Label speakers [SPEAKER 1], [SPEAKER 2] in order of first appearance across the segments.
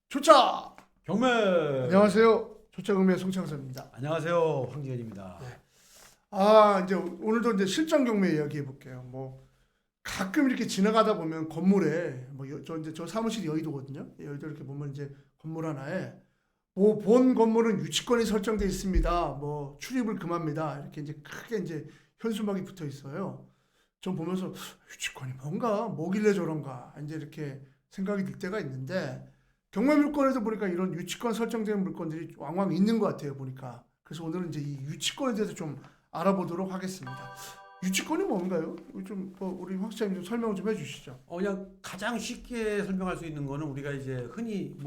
[SPEAKER 1] 초짜.
[SPEAKER 2] 경매.
[SPEAKER 1] 안녕하세요. 초짜금의 송창섭입니다.
[SPEAKER 2] 안녕하세요. 황지현입니다.
[SPEAKER 1] 네. 이제 오늘도 이제 실전 경매 이야기해 볼게요. 뭐 가끔 이렇게 지나가다 보면 건물에 저 사무실이 여의도거든요. 여의도 이렇게 보면 이제 건물 하나에 뭐 본 건물은 유치권이 설정돼 있습니다. 뭐 출입을 금합니다. 이렇게 이제 크게 이제 현수막이 붙어 있어요. 전 보면서 유치권이 뭔가 뭐길래 저런가 이제 이렇게 생각이 들 때가 있는데 경매 물건에도 보니까 이런 유치권 설정된 물건들이 왕왕 있는 것 같아요 보니까. 그래서 오늘은 이제 이 유치권에 대해서 좀 알아보도록 하겠습니다. 유치권이 뭔가요? 우리 황 시장님 좀 설명 좀 해주시죠.
[SPEAKER 2] 그냥 가장 쉽게 설명할 수 있는 거는 우리가 이제 흔히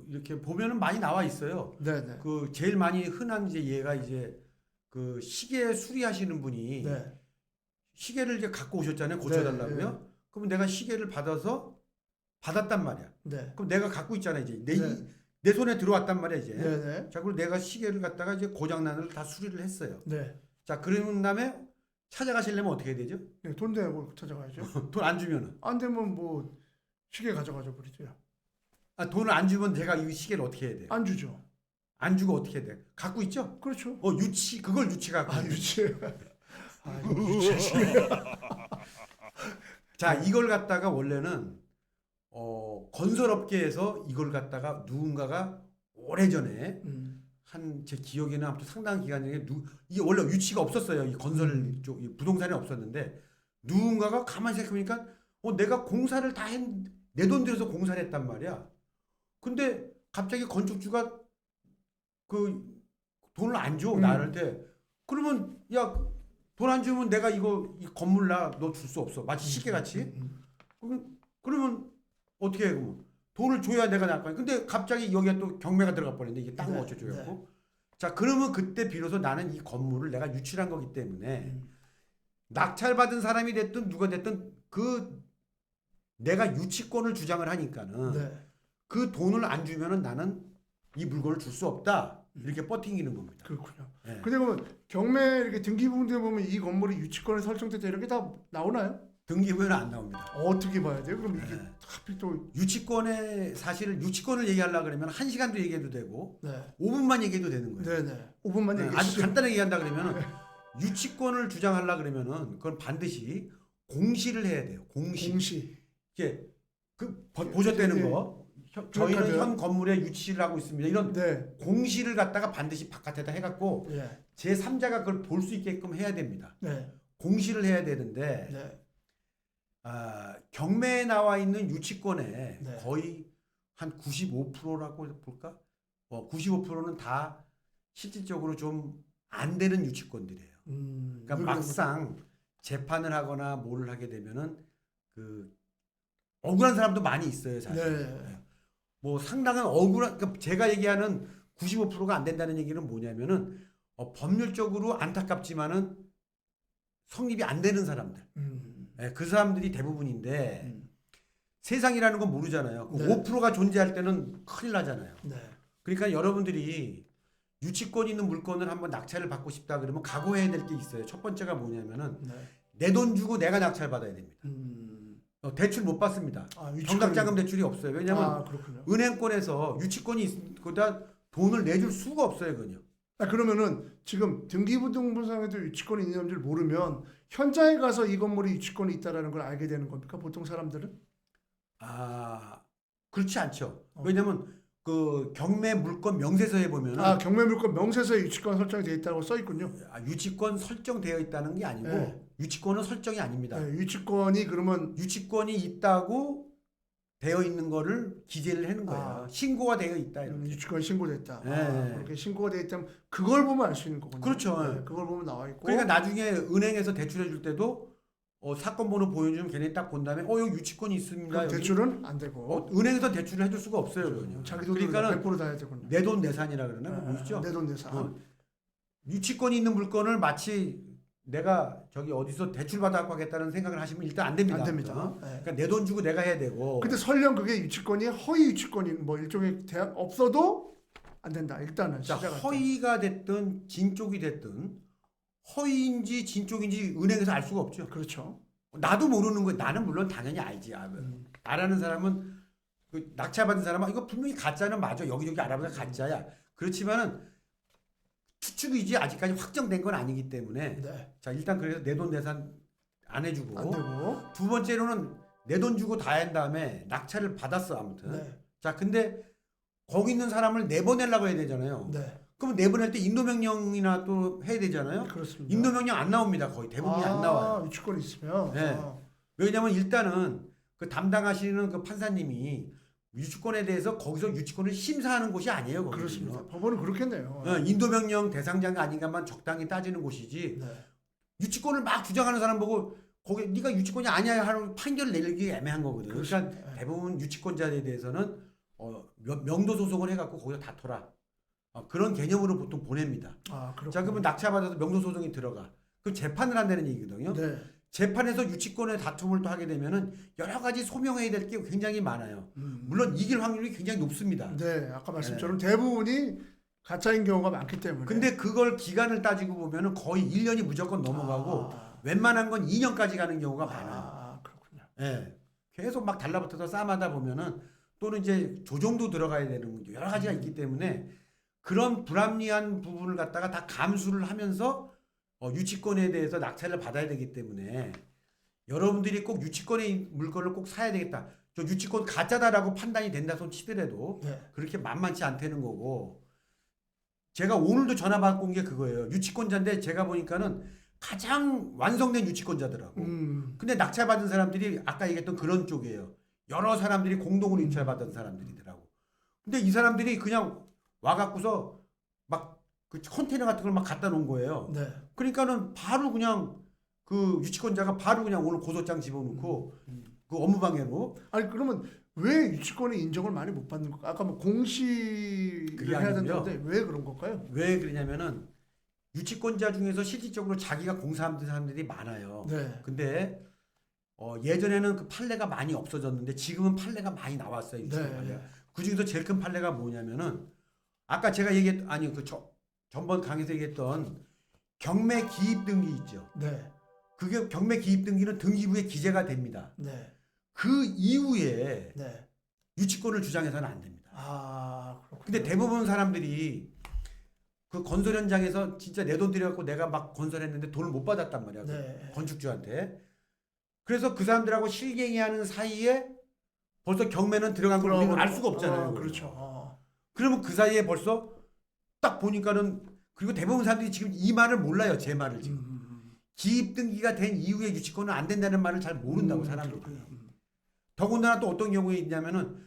[SPEAKER 2] 이렇게 보면은 많이 나와 있어요.
[SPEAKER 1] 네네.
[SPEAKER 2] 그 제일 많이 흔한 이제 얘가 이제 그 시계 수리하시는 분이
[SPEAKER 1] 네.
[SPEAKER 2] 시계를 이제 갖고 오셨잖아요. 고쳐달라고요.
[SPEAKER 1] 네.
[SPEAKER 2] 그럼 내가 시계를 받았단 말이야.
[SPEAKER 1] 네.
[SPEAKER 2] 그럼 내가 갖고 있잖아 이제
[SPEAKER 1] 네.
[SPEAKER 2] 내 손에 들어왔단 말이야 이제.
[SPEAKER 1] 네네.
[SPEAKER 2] 자 그리고 내가 시계를 갖다가 이제 고장난을 다 수리를 했어요.
[SPEAKER 1] 네.
[SPEAKER 2] 자 그런 다음에 찾아가시려면 어떻게 해야 되죠?
[SPEAKER 1] 네. 돈 내고 찾아가야죠.
[SPEAKER 2] 돈 안 주면은.
[SPEAKER 1] 안 되면 뭐 시계 가져가죠 버리죠.
[SPEAKER 2] 돈을 안 주면 제가 이 시계를 어떻게 해야 돼요?
[SPEAKER 1] 안 주죠.
[SPEAKER 2] 안 주고 어떻게 해야 돼? 갖고 있죠?
[SPEAKER 1] 그렇죠.
[SPEAKER 2] 그걸 유치가 갖고.
[SPEAKER 1] 유치. 유치하시네.
[SPEAKER 2] 자, 이걸 갖다가 원래는 건설업계에서 이걸 갖다가 누군가가 오래전에 한 제 기억에는 아무튼 상당한 기간 중에 이게 원래 유치가 없었어요. 이 건설 쪽, 이 부동산이 없었는데 누군가가 가만히 생각해보니까 내가 공사를 다 내 돈 들여서 공사를 했단 말이야. 근데 갑자기 건축주가 그 돈을 안 줘, 나한테. 그러면 야, 돈 안 주면 내가 이 건물 너 줄 수 없어. 마치 시계같이. 그러면 어떻게 해, 그러면? 돈을 줘야 내가 나을 거야. 근데 갑자기 여기에 또 경매가 들어가 버렸는데 이게 땅을 어쩌고 했고. 자, 그러면 그때 비로소 나는 이 건물을 내가 유치한 거기 때문에 낙찰받은 사람이 됐든 누가 됐든 내가 유치권을 주장을 하니까는 그 돈을 안 주면은 나는 이 물건을 줄 수 없다. 이렇게 버팅기는 겁니다.
[SPEAKER 1] 그렇군요.
[SPEAKER 2] 네.
[SPEAKER 1] 근데 그러면 경매 이렇게 등기부등본에 보면 이 건물이 유치권에 설정됐다 이렇게 다 나오나요?
[SPEAKER 2] 등기부에는 안 나옵니다.
[SPEAKER 1] 어떻게 봐야 돼요? 그럼 이게 하필 또
[SPEAKER 2] 사실 유치권을 얘기하려고 그러면 1시간도 얘기해도 되고 5분만 얘기해도 되는 거예요.
[SPEAKER 1] 네네. 5분만 얘기해
[SPEAKER 2] 아주
[SPEAKER 1] 주시죠.
[SPEAKER 2] 간단하게 얘기한다 그러면 유치권을 주장하려고 그러면은 그건 반드시 공시를 해야 돼요. 공시. 이게 보셨다는 거. 저희는 현 건물에 유치를 하고 있습니다. 이런 공시를 갖다가 반드시 바깥에다 해갖고 제3자가 그걸 볼 수 있게끔 해야 됩니다. 공시를 해야 되는데 경매에 나와 있는 유치권의 거의 한 95%라고 볼까? 95%는 다 실질적으로 좀 안 되는 유치권들이에요. 그러니까 막상 재판을 하거나 뭘 하게 되면은 억울한 사람도 많이 있어요, 사실. 뭐 상당한 그러니까 제가 얘기하는 95%가 안 된다는 얘기는 뭐냐면은 법률적으로 안타깝지만은 성립이 안 되는 사람들. 그 사람들이 대부분인데 세상이라는 건 모르잖아요. 5%가 존재할 때는 큰일 나잖아요. 그러니까 여러분들이 유치권 있는 물건을 한번 낙찰을 받고 싶다 그러면 각오해야 될 게 있어요. 첫 번째가 뭐냐면은 내 돈 주고 내가 낙찰 받아야 됩니다. 대출 못 받습니다. 경락자금 대출이 없어요. 왜냐하면 은행권에서 유치권이 있거다 돈을 내줄 수가 없어요, 그건요.
[SPEAKER 1] 그러면은 지금 등기부등본상에도 유치권이 있는지를 모르면 현장에 가서 이 건물에 유치권이 있다라는 걸 알게 되는 겁니까? 보통 사람들은?
[SPEAKER 2] 그렇지 않죠. 왜냐하면 그 경매 물건 명세서에 보면은
[SPEAKER 1] 경매 물건 명세서에 유치권 설정이 되어 있다고 써 있군요.
[SPEAKER 2] 유치권 설정되어 있다는 게 아니고 유치권은 설정이 아닙니다.
[SPEAKER 1] 유치권이 그러면
[SPEAKER 2] 유치권이 있다고 되어 있는 거를 기재를 하는 거예요. 신고가 되어 있다. 이렇게.
[SPEAKER 1] 유치권이 신고됐다. 그렇게 신고가 되어 있다면 그걸 보면 알 수 있는 거군요.
[SPEAKER 2] 그렇죠.
[SPEAKER 1] 그걸 보면 나와 있고.
[SPEAKER 2] 그러니까 나중에 은행에서 대출해 줄 때도 사건 번호 보여주면 걔네 딱 본 다음에 여기 유치권이 있습니다.
[SPEAKER 1] 대출은 안 되고.
[SPEAKER 2] 은행에서 대출을 해줄 수가 없어요. 그렇죠.
[SPEAKER 1] 자기 돈으로
[SPEAKER 2] 그러니까는
[SPEAKER 1] 100%다 해야 되군요.
[SPEAKER 2] 내돈 내산이라 그러나 보이시죠?
[SPEAKER 1] 내돈 내산.
[SPEAKER 2] 유치권이 있는 물건을 마치 내가 저기 어디서 대출 받아갖고 하겠다는 생각을 하시면 일단 안 됩니다.
[SPEAKER 1] 안 됩니다.
[SPEAKER 2] 그러니까 내 돈 주고 내가 해야 되고.
[SPEAKER 1] 근데 설령 그게 유치권이 허위 유치권인 뭐 일종의 대학 없어도 안 된다. 일단은
[SPEAKER 2] 자,
[SPEAKER 1] 시작할 때.
[SPEAKER 2] 허위가 됐든 진쪽이 됐든 허위인지 진쪽인지 은행에서 알 수가 없죠.
[SPEAKER 1] 그렇죠.
[SPEAKER 2] 나도 모르는 거예요. 나는 물론 당연히 알지. 나라는 사람은 그 낙찰받은 사람은 이거 분명히 가짜는 맞아. 여기저기 알아보면 가짜야. 그렇지만은 추측이지 아직까지 확정된 건 아니기 때문에
[SPEAKER 1] 네.
[SPEAKER 2] 자 일단 그래서 내돈내산 안 해주고
[SPEAKER 1] 안 되고.
[SPEAKER 2] 두 번째로는 내 돈 주고 다 한 다음에 낙찰을 받았어 아무튼.
[SPEAKER 1] 네.
[SPEAKER 2] 자 근데 거기 있는 사람을 내보내려고 해야 되잖아요.
[SPEAKER 1] 네.
[SPEAKER 2] 그럼 내보낼 때 인도명령이나 또 해야 되잖아요.
[SPEAKER 1] 그렇습니다.
[SPEAKER 2] 인도명령 안 나옵니다. 거의 대부분이 안 나와요.
[SPEAKER 1] 유치권이 있으면.
[SPEAKER 2] 네. 왜냐하면 일단은 그 담당하시는 그 판사님이 유치권에 대해서 거기서 유치권을 심사하는 곳이 아니에요. 거기는요.
[SPEAKER 1] 그렇습니다. 법원은 그렇겠네요.
[SPEAKER 2] 인도명령 대상자가 아닌가만 적당히 따지는 곳이지
[SPEAKER 1] 네.
[SPEAKER 2] 유치권을 막 주장하는 사람 보고 거기 네가 유치권이 아니야 하는 판결을 내리기 애매한 거거든. 그러니까
[SPEAKER 1] 그렇습니다.
[SPEAKER 2] 대부분 유치권자에 대해서는 명도 소송을 해갖고 거기서 다퉈라. 그런 개념으로 보통 보냅니다.
[SPEAKER 1] 그렇군요.
[SPEAKER 2] 자 그러면 낙찰받아서 명도 소송이 들어가. 그럼 재판을 한다는 얘기거든요.
[SPEAKER 1] 네.
[SPEAKER 2] 재판에서 유치권의 다툼을 또 하게 되면은 여러 가지 소명해야 될 게 굉장히 많아요. 물론 이길 확률이 굉장히 높습니다.
[SPEAKER 1] 네. 아까 말씀처럼 대부분이 가짜인 경우가 많기 때문에.
[SPEAKER 2] 근데 그걸 기간을 따지고 보면은 거의 1년이 무조건 넘어가고 웬만한 건 2년까지 가는 경우가 많아요.
[SPEAKER 1] 그렇군요.
[SPEAKER 2] 예. 계속 막 달라붙어서 싸움하다 보면은 또는 이제 조정도 들어가야 되는 여러 가지가 있기 때문에 그런 불합리한 부분을 갖다가 다 감수를 하면서 유치권에 대해서 낙찰을 받아야 되기 때문에 여러분들이 꼭 유치권의 물건을 꼭 사야 되겠다. 저 유치권 가짜다라고 판단이 된다 손 치더라도
[SPEAKER 1] 네.
[SPEAKER 2] 그렇게 만만치 않다는 거고 제가 오늘도 전화 받고 온 게 그거예요. 유치권자인데 제가 보니까는 가장 완성된 유치권자더라고. 근데 낙찰받은 사람들이 아까 얘기했던 그런 쪽이에요. 여러 사람들이 공동으로 유찰받은 사람들이더라고. 근데 이 사람들이 그냥 와갖고서 막 그 컨테이너 같은 걸 막 갖다 놓은 거예요.
[SPEAKER 1] 네.
[SPEAKER 2] 그러니까는 바로 그냥 그 유치권자가 바로 그냥 오늘 고소장 집어넣고 그 업무방해로.
[SPEAKER 1] 아니 그러면 왜 유치권의 인정을 많이 못 받는 걸까? 아까 뭐 공시를
[SPEAKER 2] 그게
[SPEAKER 1] 해야
[SPEAKER 2] 아니고요.
[SPEAKER 1] 된다는데 왜 그런 걸까요?
[SPEAKER 2] 왜 그러냐면은 유치권자 중에서 실질적으로 자기가 공사하는 사람들이 많아요.
[SPEAKER 1] 네.
[SPEAKER 2] 근데 예전에는 그 판례가 많이 없어졌는데 지금은 판례가 많이 나왔어요.
[SPEAKER 1] 네.
[SPEAKER 2] 그 중에서 제일 큰 판례가 뭐냐면은 아까 제가 얘기했 아니 그 전번 강의에서 얘기했던 경매 기입 등기 있죠.
[SPEAKER 1] 네.
[SPEAKER 2] 그게 경매 기입 등기는 등기부에 기재가 됩니다.
[SPEAKER 1] 네.
[SPEAKER 2] 그 이후에
[SPEAKER 1] 네.
[SPEAKER 2] 유치권을 주장해서는 안 됩니다.
[SPEAKER 1] 그렇군요.
[SPEAKER 2] 근데 대부분 사람들이 그 건설 현장에서 진짜 내 돈 들여갖고 내가 막 건설했는데 돈을 못 받았단 말이야.
[SPEAKER 1] 네.
[SPEAKER 2] 건축주한테. 그래서 그 사람들하고 실갱이하는 사이에 벌써 경매는 들어간 걸 우리는 알 수가 없잖아요.
[SPEAKER 1] 그렇죠.
[SPEAKER 2] 그러면 그 사이에 벌써 딱 보니까는 그리고 대부분 사람들이 지금 이 말을 몰라요. 제 말을 지금. 기입 등기가 된 이후에 유치권은 안 된다는 말을 잘 모른다고 사람들이. 더군다나 또 어떤 경우에 있냐면은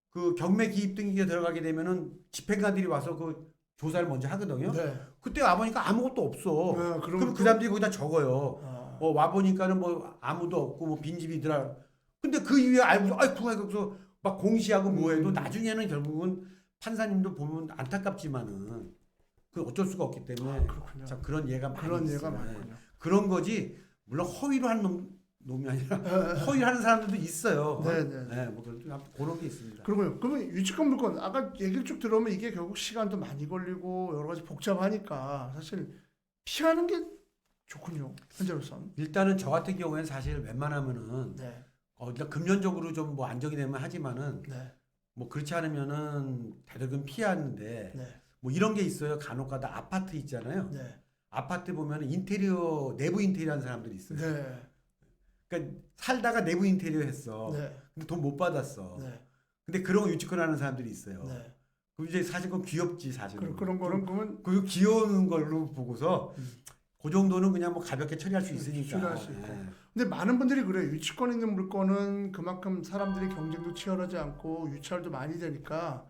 [SPEAKER 2] 그 경매 기입 등기가 들어가게 되면은 집행관들이 와서 그 조사를 먼저 하거든요.
[SPEAKER 1] 네.
[SPEAKER 2] 그때 와 보니까 아무것도 없어. 그럼 그 사람들이 거기다 적어요. 와 보니까는 뭐 아무도 없고 뭐 빈집이더라. 근데 그 이후에 알고서 그래서 막 공시하고 뭐해도 나중에는 결국은 판사님도 보면 안타깝지만은 그 어쩔 수가 없기 때문에
[SPEAKER 1] 그렇군요.
[SPEAKER 2] 참 그런 예가 많이
[SPEAKER 1] 그런
[SPEAKER 2] 있어요.
[SPEAKER 1] 예가 많군요.
[SPEAKER 2] 그런 거지 물론 허위로 하는 놈이 아니라 허위로 하는 사람들도 있어요.
[SPEAKER 1] 네.
[SPEAKER 2] 뭐 그런 게 있습니다.
[SPEAKER 1] 그러면 유치권 물건 아까 얘기를 쭉 들어오면 이게 결국 시간도 많이 걸리고 여러 가지 복잡하니까 사실 피하는 게 좋군요. 현재로선.
[SPEAKER 2] 일단은 저 같은 경우에는 사실 웬만하면은
[SPEAKER 1] 네.
[SPEAKER 2] 일단 금전적으로 좀 뭐 안정이 되면 하지만은
[SPEAKER 1] 네.
[SPEAKER 2] 뭐 그렇지 않으면은 되도록 피하는데
[SPEAKER 1] 네.
[SPEAKER 2] 뭐 이런 게 있어요. 간혹가다 아파트 있잖아요.
[SPEAKER 1] 네.
[SPEAKER 2] 아파트 보면 인테리어 내부 인테리어 하는 사람들이 있어요.
[SPEAKER 1] 네.
[SPEAKER 2] 그러니까 살다가 내부 인테리어 했어.
[SPEAKER 1] 네.
[SPEAKER 2] 근데 돈 못 받았어.
[SPEAKER 1] 네.
[SPEAKER 2] 근데 그런 거 유치권 하는 사람들이 있어요.
[SPEAKER 1] 네.
[SPEAKER 2] 그럼 이제 사실 그건 귀엽지 사실은.
[SPEAKER 1] 그런 거는 그러면
[SPEAKER 2] 그 귀여운 걸로 보고서 그 정도는 그냥 뭐 가볍게 처리할 수 있으니까.
[SPEAKER 1] 처리할 수 있고.
[SPEAKER 2] 예.
[SPEAKER 1] 근데 많은 분들이 그래요. 유치권 있는 물건은 그만큼 사람들이 경쟁도 치열하지 않고 유찰도 많이 되니까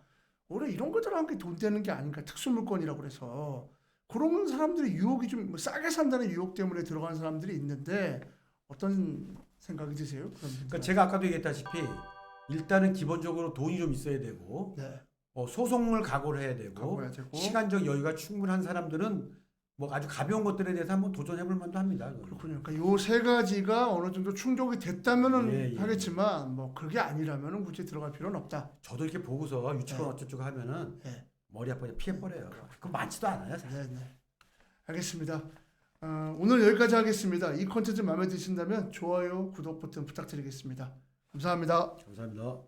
[SPEAKER 1] 오히려 이런 거 들어간 게 돈 되는 게 아닌가. 특수 물건이라고 그래서 그런 사람들의 유혹이 좀 싸게 산다는 유혹 때문에 들어가는 사람들이 있는데 어떤 생각이 드세요?
[SPEAKER 2] 그러니까 제가 아까도 얘기했다시피 일단은 기본적으로 돈이 좀 있어야 되고
[SPEAKER 1] 네.
[SPEAKER 2] 소송을 각오를 해야 되고
[SPEAKER 1] 각오해야 되고.
[SPEAKER 2] 시간적 여유가 충분한 사람들은 뭐 아주 가벼운 것들에 대해서 한번 도전해볼 만도 합니다.
[SPEAKER 1] 그렇군요. 그러니까 요 세 가지가 어느 정도 충족이 됐다면은
[SPEAKER 2] 예.
[SPEAKER 1] 하겠지만 뭐 그게 아니라면은 굳이 들어갈 필요는 없다.
[SPEAKER 2] 저도 이렇게 보고서 유치권
[SPEAKER 1] 네.
[SPEAKER 2] 어쩌고 하면은
[SPEAKER 1] 네.
[SPEAKER 2] 머리 아프게 피해버려요. 그거 많지도 않아요. 사실.
[SPEAKER 1] 네. 알겠습니다. 오늘 여기까지 하겠습니다. 이 콘텐츠 마음에 드신다면 좋아요, 구독 버튼 부탁드리겠습니다. 감사합니다.
[SPEAKER 2] 감사합니다.